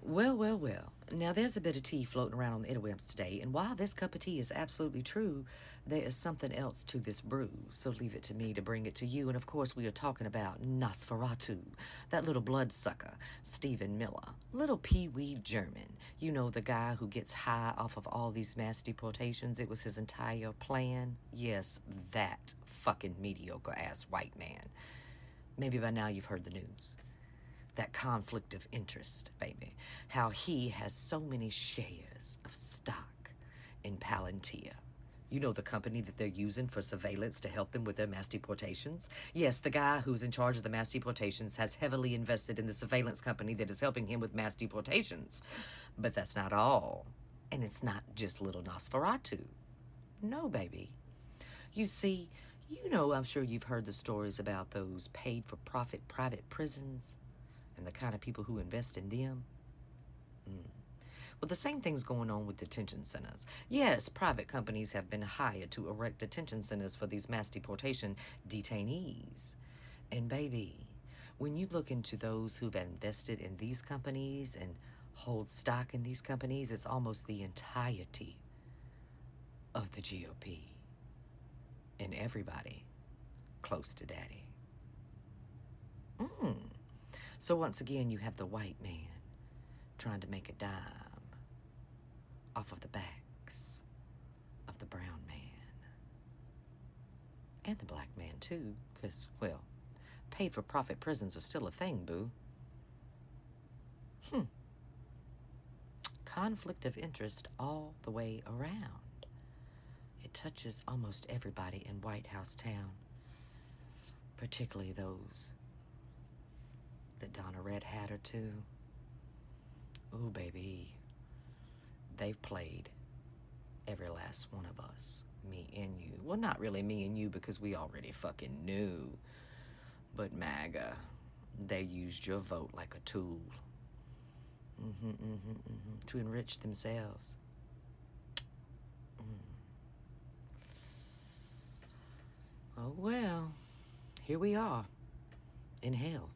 Well, well, well. Now, there's a bit of tea floating around on the interwebs today, and while this cup of tea is absolutely true, there is something else to this brew. So leave it to me to bring it to you. And of course, we are talking about Nosferatu, that little bloodsucker, Stephen Miller, little Pee-wee German. You know, the guy who gets high off of all these mass deportations. It was his entire plan. Yes, that fucking mediocre ass white man. Maybe by now you've heard the news. That conflict of interest, baby. How he has so many shares of stock in Palantir. You know, the company that they're using for surveillance to help them with their mass deportations? Yes, the guy who's in charge of the mass deportations has heavily invested in the surveillance company that is helping him with mass deportations. But that's not all. And it's not just little Nosferatu. No, baby. You see, I'm sure you've heard the stories about those paid-for-profit private prisons and the kind of people who invest in them. Well, the same thing's going on with detention centers. Yes, private companies have been hired to erect detention centers for these mass deportation detainees. And baby, when you look into those who've invested in these companies and hold stock in these companies, it's almost the entirety of the GOP and everybody close to daddy. So once again, you have the white man trying to make a dime off of the backs of the brown man. And the black man, too, because, well, paid-for-profit prisons are still a thing, boo. Conflict of interest all the way around. It touches almost everybody in White House town, particularly those that don a red hat or two. Ooh, baby. They've played every last one of us, me and you. Well, not really me and you because we already fucking knew. But MAGA, they used your vote like a tool. To enrich themselves. Oh, well, here we are in hell.